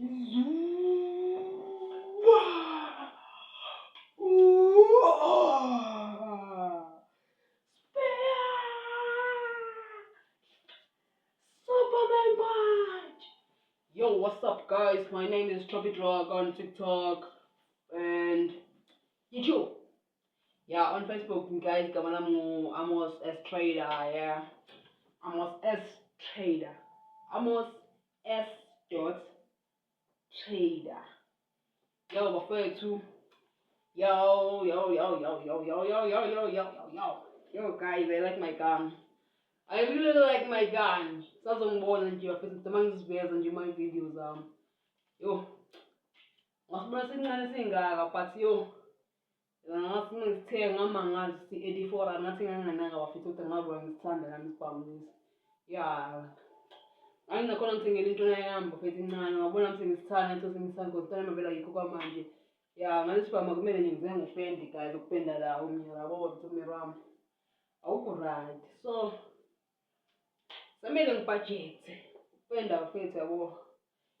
Superman Punch! Yo, what's up, guys? My name is Chubby Drug on TikTok and YouTube. Yeah, on Facebook, guys, I'm Amos S Trader. Yeah, Amos S Trader. Amos S dot Trader. Yo, bafethu. Yo, guys, I like my gun. I really like my gun. Sazongibona nje bafethu mangiziveza nje my videos Yo, ngasibona sincane singaka but yo. Ngathi ngithe ngamangazi si-84 ngathi nganganaka bafethu ukuthi ngabona ngisithanda nami isibhamu. Yeah. Anginakhona ngithengela into yami bafethu incane ngabona ngisithanda into sengisithanda ngoba ngithanda vela yikho kwamanje. Yeah, ngalesi bhamu kumele nje ngize ngufendi guys ukupenda la umnyaka yabo bafethu mirami. Awukho right. So semele ngibudget. Upenda bafethu yabo.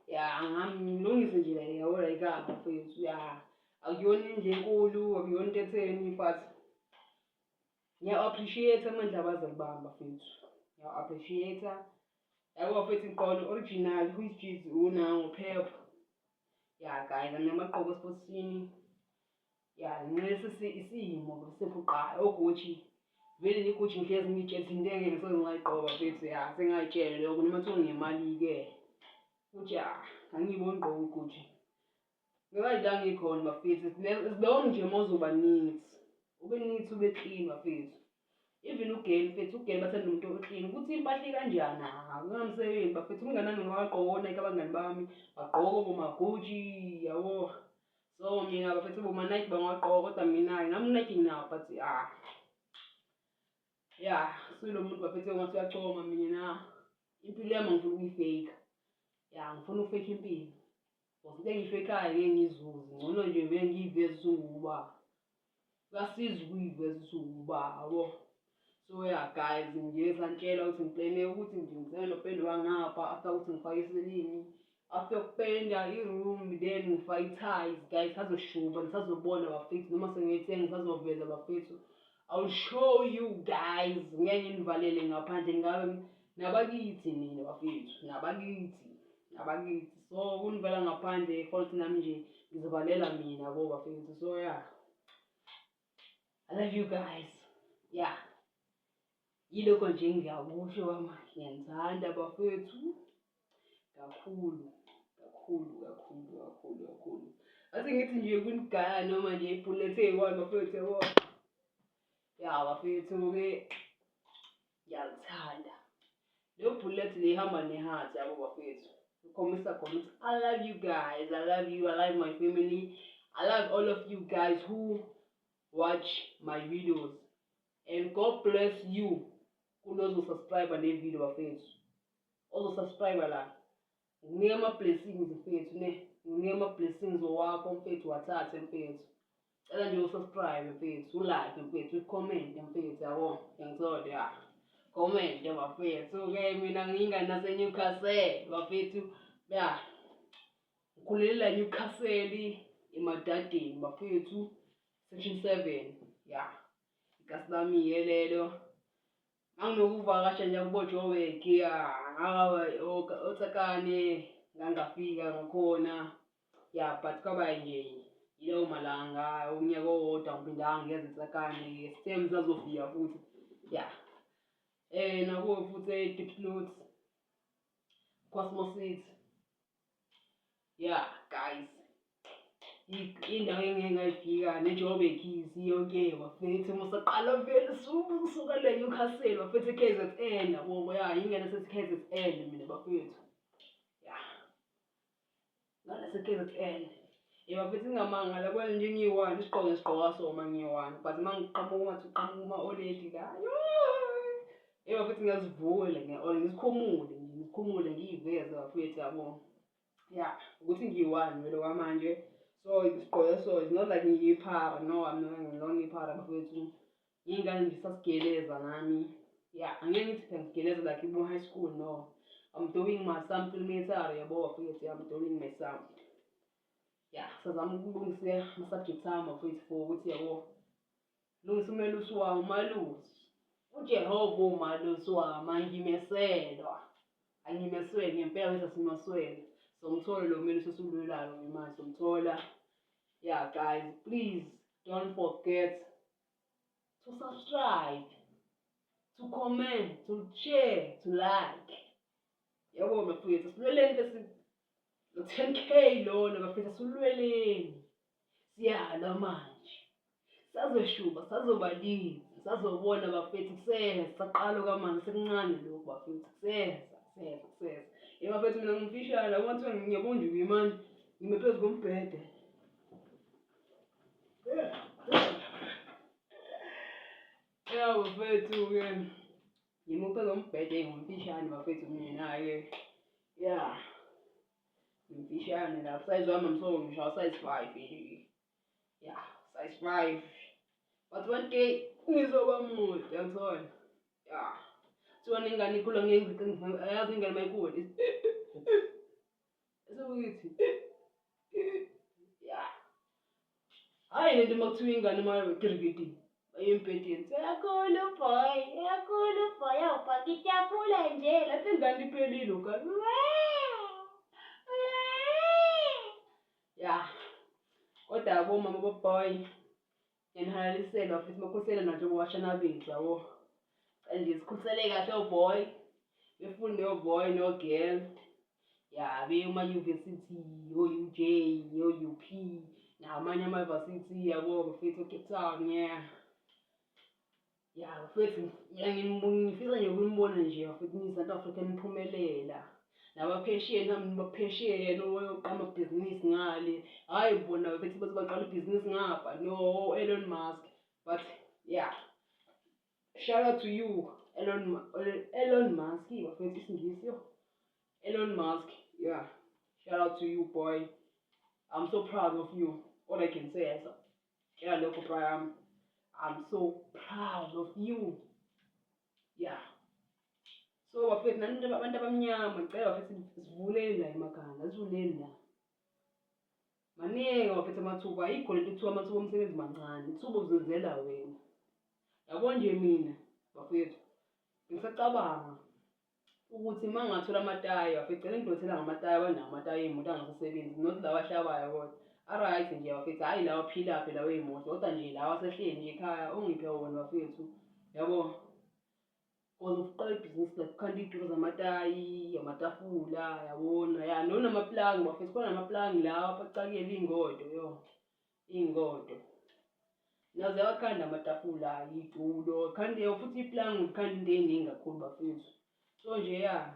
Yeah, ngilungise nje la yabo la ikaba bafethu. Yeah. Akuyona nje enkulu, akuyona into etheni but ngiya-appreciate amandla abazali bami bafethu. Ngiya-appreciate. Yabo bafethu ngqondo original which is unango Pep. Yeah guys, nginamagqoko esposini. Yeah, nginesi isimo sefuqayo oGucci. Vele ni Gucci ngihlezi ngitshela into engeke ngizongayigqoka bafethu. Yeah, sengayitshela lokho noma kuthiwa nginemali ke. Uthi angiyiboni ngqoko uGucci. Ngikadla ngikhona bafethu. Sibona nje mozoba neat. Ube neat ube clean bafethu. Even ugel bafethu, ugel bathanda umuntu oclean. Ukuthi impahla kanjani? Kungamsebenzi bafethu. Umngane nami ngawagqoka Nike abangani bami. Bagqoka boma Gucci, yabo. So mina bafethu boma Nike bangawagqoka kodwa mina nami Nike nginawo but yeah, silo muntu bafethu ngathi uyachoma mina. Impilo yami ngifuna ukuyifake. Yeah, ngifuna ukufake impilo. Into engiyifekayo ngeke ngizuze. Ngcono nje vele ngiyiveze uba. Kuyasiza ukuyiveza uba, yabo. So yeah guys, nje santshela ukuthi ngiplane ukuthi nje ngizame nopendo wangapha after ukuthi ngifake iselini. After ukupenda i-room then ngifake i-tiles guys, sazoshuba nisazobona bafethu noma sengiyithenga ngisazoveza bafethu. I'll show you guys. Ngeke nginivalele ngaphandle ngabe nabakithi nina bafethu, nabakithi. So kunivela ngaphandle futhi nami nje ngizovalela mina yabo bafethu. So yeah, I love you guys. Yeah. Yilokho nje ngiyakusho manje ngiyanithanda bafethu kakhulu. Athi ngithi nje kunigaya noma nje ibullet eyi-1 bafethu yabo. Yeah bafethu ke ngiyalithanda. Leyo bullet le ihamba neheart yabo bafethu. Ukhombisa khona ukuthi I love you guys. I love you. I love my family. I love all of you guys who watch my videos. And God bless you. Kulozo subscribe le video bafethu. Ozo subscribe la. Nginika ama blessings mfethu ne. Nginika ama blessings wakho mfethu wathathe mfethu. Cela nje usubscribe mfethu, ulike mfethu, ucomment mfethu yabo. Ngiyangizona ya. Comment bafethu. Ke mina ngingane naseNewcastle bafethu. Yeah. Ngikhulela Newcastle emadadeni bafethu. Section 7. Yeah. Igasi lami yelelo. Anginokuva nje kubo Joburg oTsakane ngangafika ngakhona. Yeah, but kwaba nje yileyo malanga unyaka owodwa ngiphindanga ngeze eTsakane. Stem sazofika futhi. Yeah. Nakuwe futhi Diepsloot, Cosmos City. Yeah, guys. Indawo engeke ngayifika neJoburg yonke bafethu musaqala vele suka le Newcastle bafethu KZN yabo. Yeah, ingane sethi KZN mina bafethu. Yeah. Ngane sethi KZN. Bafethu ngingamanga la kwani nje ngiyi-1 isiqoka soma ngiyi-1 but mangiqhamuka ngathi uqhamuka already la. Bafethu ngiyazivula ngizikhumule ngiyiveze bafethu yabo. Yeah, ukuthi ngiyi-1 vele kwamanje. So isiqoka so it's not like ngiyiphara. No, I'm not ngiyiphara bafethu. Ingane nje sasigeleza nami. Yeah, angeke ngithi ngisigeleza like high school no. I'm doing my sample meter yabo bafethu. I'm doing my sample. Yeah, sizama ukulungisa ama-subject ami bafethu for ukuthi yabo lungisa umelusi wami umalusi. uJehova umalusi wami angimeselwa. Angimeswele ngempela bese simeswele. Somthola lo melusi esulwelayo ngemali somthola. Yeah guys, please don't forget to subscribe, to comment, to share, to like. Yabo bafethu silweleni bese 10K lona bafethu silweleni. Siyala manje. Sazoshuba, sazobalini, sazobona bafethu kuseza, saqala kamanje sekuncane lokho bafethu kuseza. Bafethu mina ngifishana, abantu ngiyabonjuka manje, ngime phezu kombhede. Bafethu-ke, ngime phezu kombhede ngimfishane bafethu mina-ke. Yeah, ngimfishane lapho, size wami amsoka ngisho size 5 nje. Yeah, size 5. But one day ngizoba mude, uyangithola? Yeah. Kuthiwa ingane ikhula ngeziqu, ayazi ingane mayikhula. Esekuyithi. Yeah. Hayi lento makuthiwa ingane mayikirikiti. Bayempetheni. Uyakhula boy, awufaka itafula nje. Lapho ingane iphelile ukani. Yeah. Kodwa yabo mama boboy. Ngiyanihalisela futhi makhosela nathi ukuwashana bethu yabo. Nje sikhusele kahle oboy. Befunde oboy no girl. Yeah, be uma-university, o-UJ, o-UP, namanye ama-varsity yabo bafethu Cape Town, yeah. Yeah, bafethu ngifisa nje ukumbona nje bafethu ni-South Africa niphumelela. Nabaphesheya nami baphesheya noqala amabhizinisi ngale. Hayi bona bafethu bathi baqala ibhizinisi ngapha no Elon Musk. But yeah, shout out to you Elon Musk bafethu isingisi yo. Elon Musk, yeah. Shout out to you boy. I'm so proud of you. All I can say is yeah, local Brian. I'm so proud of you. Yeah. So bafethu nani abantu abamnyama ngicela bafethu sivuleni la emakhanda, sivuleni la. Maningi bafethu amathuba, ayikho lento kuthiwa amathuba omsebenzi mancane, ithuba uzenzela wena. Yabo nje mina bafethu ngisacabanga ukuthi mangathola amataya bafethu cela ngidosela ngamataya abanawo amataya emoto angasebenzi, not lawa ahlabayo kodwa. Alright nje bafethu, hayi lawa aphila phela wemoto, kodwa nje lawa asehleli nje ekhaya ongiphe wona bafethu. Yabo. Cause uqala ibhizinisi la kukhanda iy'turo zamatayi, amatafula, yabona. Ya nonamaplanga bafethu, khona namaplanga lawa acakela iy'ngodo yo. Iy'ngodo. Nazo yawakhanda amatafula, iy'tulo, khanda futhi iplanga ukhanda into ey'ningi kakhulu bafethu. So nje ya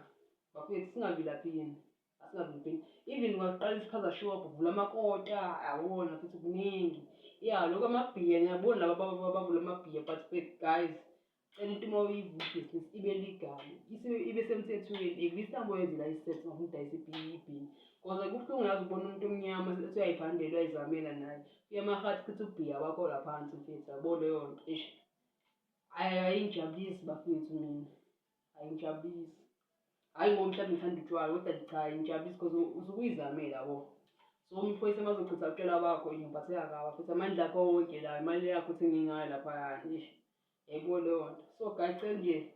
bafethu singavilaphini, asingavilaphini. Even ungaqala isichaza shop, uvula amakota, yabona futhi kuningi. Yeah, lokho amabhiya ngiyabona laba abavula amabhiya, but guys, cela into uma uyivula ibhizinisi ibe legal, ibe semthethweni, at least amboyenze license ngafuna udayisa ibhiya. Cause kubuhlungu yazi ubona umuntu omnyama usuyayiphandela uyayizamela naye. Uyamahathi kuthi ubhiya wakho la phansi mfethu, yabo leyo nto. Eish. Ayingijabulisi bafethu mina. Ayingijabulisi. Hayi ngoba mhlawumbe ngithanda utshwala, kodwa cha ayingijabulisi cause usukuyizamela yabo. So umfowethu mazochitha utshwala bakho ngiphatheka kabi futhi amandla akho wonke la, imali yakho uthi ngingayo lapha nje. Yebo leyo nto. So guys, cela nje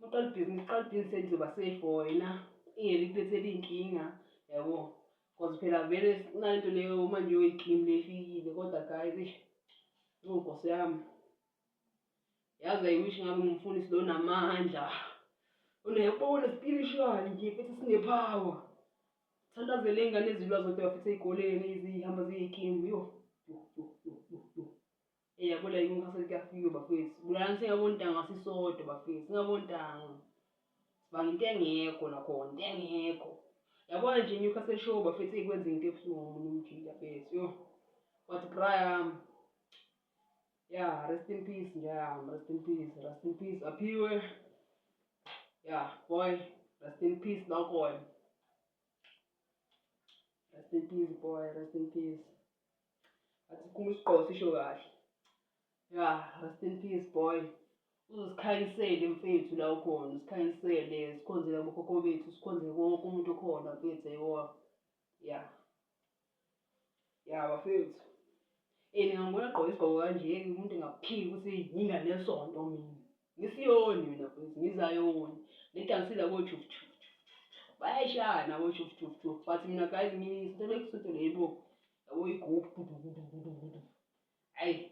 uqala ibhizinisi elizoba safe for wena, ingeke ikulethele iy'nkinga, yabo. Cause phela vele kunalento leyo manje yoy'claim lefikile, kodwa guys, Nkosi yami. Yazi I wish ngabe ngumfundisi lo namandla. Spiritual nje futhi sine-power. Thandazele iy'ngane ezilwa zonke bafethu ey'koleni ezihamba ziyey'claim yo. Yabo la inkhaso likafika bafethu. Bulalani singaboni ntanga sisodwa bafethu, singaboni ntanga. Sibanga into engekho nakhona, into engekho. Yabona nje iNewcastle show bafethu ikwenza into ebuhlungu omunye umjila bafethu yo. But Brian, yeah, rest in peace njami, rest in peace. Aphiwe. Yeah, boy, rest in peace nakhona. Rest in peace boy, rest in peace. Athi kuma isigqoko sisho kahle. Yeah, rest in peace boy. Uzikhanyisele mfethu la ukhona, usikhanyisele, sikhonzele abokhokho bethu, sikhonzele wonke umuntu okhona mfethu, yebo. Ya. Ya bafethu. Ngingambona agqoke isigqoko kanje-ke umuntu engaphiki ukuthi ngingane nesonto mina. Ngisiyoni mina mfethu, ngizayoni. Ngidansile abo-juju. Bayayishaya nabo-juju. But mina guys ngisithole kusuthu lebo. Yabo igubhu. Hayi.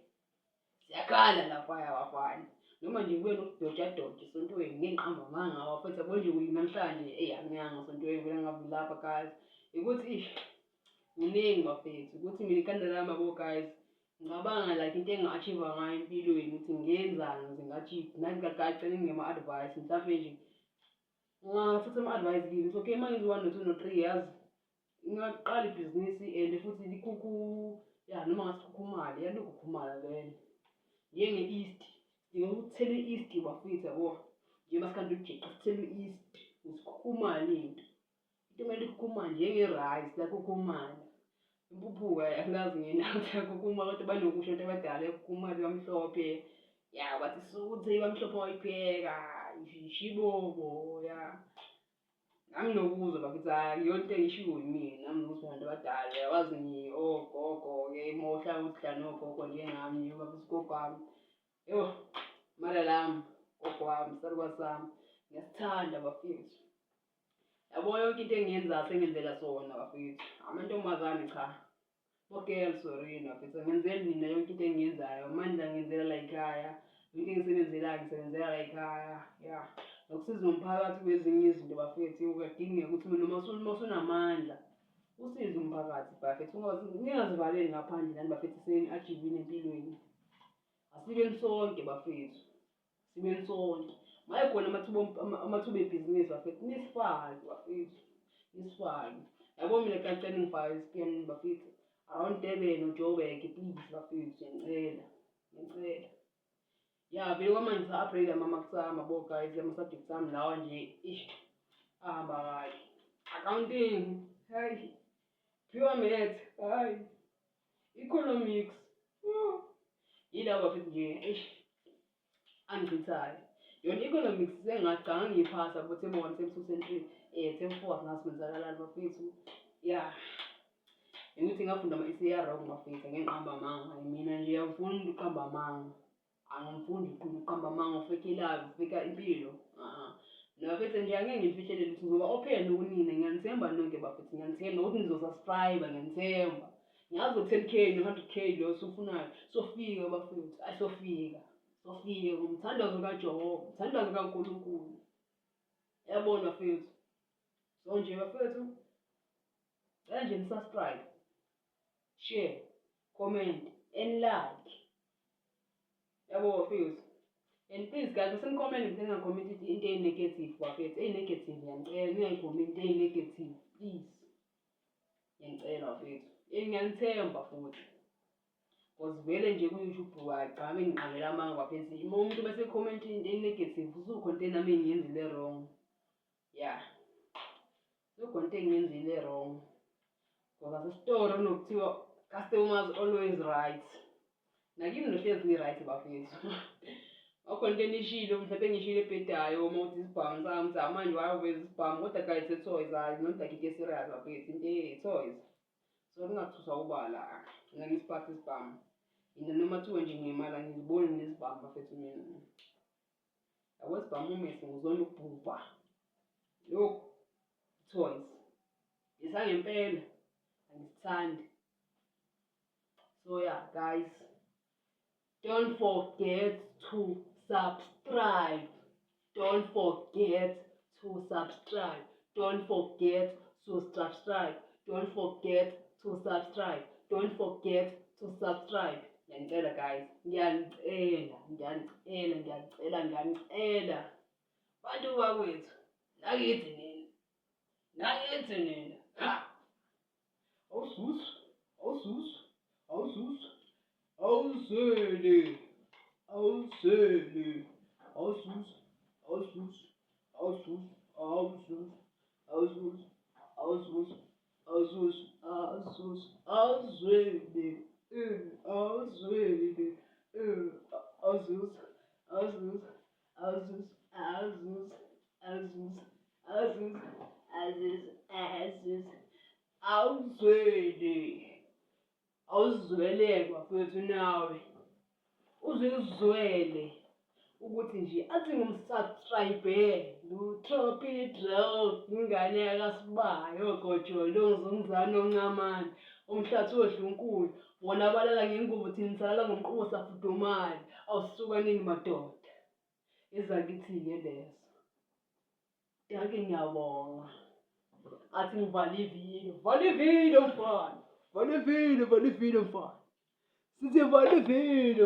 Siyakhala laphaya bafana. Noma nje kuye nokudoja esontweni ngiqamba amanga bafethu yabo nje namhlanje angiyanga esontweni vele ngavela lapha guys. Ukuthi kuningi bafethu ukuthi mina ikhanda lami yabo guys. Ngicabanga like into engi-achieve ngayo empilweni ukuthi ngiyenzani ukuze ngi-achieve. Nathi ngagcina ngingema-advice mhlampe nje ngingathatha ama-advice kini. It's okay manje 1 no 2 no 3 yazi. Ngingaqala ibhizinisi and futhi likhukhu ya noma ngasikhukhumala yalokhu khumala vele. Njenge-East sidinga ukuthela i-East bafethu yabo. Njengoba sikhanda ukujeqa sithele i-East usikhukhumala into. Into kumele ikhukhumale njenge-rice lakhukhumala. Impuphu angazi nginathi yakhukhumala kodwa banokusho abantu abadala yakhukhumala kamhlophe. Ya bathi suthe bamhlophe wayipheka ishibobo ya. Nami nokuzwa bafethu akuyona into engishiwo yimina nami nokuzwa abantu abadala yabazi ogogo-ke mohla udla nogogo njengami nje bafethu ugogo wami. Yo mara lami gogo wami salukazi sami ngiyasithanda bafethu. Yabo yonke into engiyenzayo sengenzela sona bafethu. Amantombazane cha. Okay sorry bafethu ngenzela mina yonke into engiyenzayo. Amandla ngenzela la ekhaya. Into engisebenzelayo ngisebenzela la ekhaya. Ya. Nokusiza umphakathi kwezinye izinto bafethu kuyadingeka ukuthi noma usunamandla usize umphakathi bafethu. Ningazivaleli ngaphandle nani bafethu seni-achievile empilweni. Asibeni sonke bafethu. Sibeni sonke. Maye khona amathuba ebhizinisi bafethu nisifake bafethu. Nisifake. Yabo mina kancane ngifaka iscan bafethu. Around Durban noJoburg please bafethu ngicela. Ya vele kwamanje ngisa-upgrade ama-marks ami yabo guys ama-subjects ami lawa nje ahamba kahle. Accounting, hayi. Pure maths, hayi. Economics, yilawo bafethu nje angigcithayo. Yona economics sengingacanga ngiyiphasa bo term 1 term 2 term 3 term 4 ngasikwenzakalani bafethu. Ya. Ukuthi ngafunda ama-ECR wrong bafethu ngenqamba amanga. Mina nje angifuni ukuqamba amanga. Angimfundi ukuqamba amanga ufekela impilo. Nabafethu nje angeke ngilifihlele ukuthi ngoba open ukunina ngiyanithemba nonke bafethu ngiyanithemba ukuthi nizosubscribe ngiyanithemba. Ngiyazi 10k no 100k lo sofunayo sofika bafethu ayisofika. Sofika ngomthandazo kaJehova, umthandazo kaNkulunkulu. Yabona bafethu. So nje bafethu nje nisubscribe, share, comment and like. Yabo bafethu. And please guys, usenicomment ningacomment into e-negative bafethu. E-negative ngiyacela ningayicomment e-negative please. Ngiyacela bafethu. Ngiyanithemba futhi. Because vele nje ku-YouTube agcame ngiqabela amanga bafethu. Uma umuntu bese comment into e-negative usukhona into nami engiyenzile wrong. Yeah. Usukhona into engiyenzile wrong. Ngoba se-story nokuthiwa customers always right. Nakini nohlezi ni-right bafethu. Akho into enishilo mhlawumbe ngishilo ebhedayo uma uthi isibhamu sami manje wayoveza isibhamu kodwa guys e-toys hayi not like into serious bafethu into e-toys. So ningathuswa ubala ngisiphathe isibhamu. Mina noma thiwe nje ngiyimala ngiziboni nesibhamu bafethu mina. Yabo isibhamu umesi ngizona ukubhubha. Lokhu toys. Isangempela angisithandi. So yeah guys, don't forget to subscribe. Don't forget to subscribe. Don't forget to subscribe. Don't forget to subscribe. Don't forget to subscribe. Ngiyacela guys. Ngiyacela. Bantu bakwethu. Nakithi nina. Ha. Awusus. Awusele. Azus, Azus, Azus, Azus, Azus, Azus. Awuzweli. Awuzweleke bafethu nawe. Uzizwele ukuthi nje athi ngumsubscribe no-Trophy ingane yakaSibayo Gojolo ngizomzana oncamane umhlathi odlunkulu wona abalala ngengubo thina nisalala ngomqubo safudumala awusisukanini madoda ezakithi-ke lezo yake ngiyabonga athi ngivala ividiyo mfana vala ividiyo mfana sithi vala ividiyo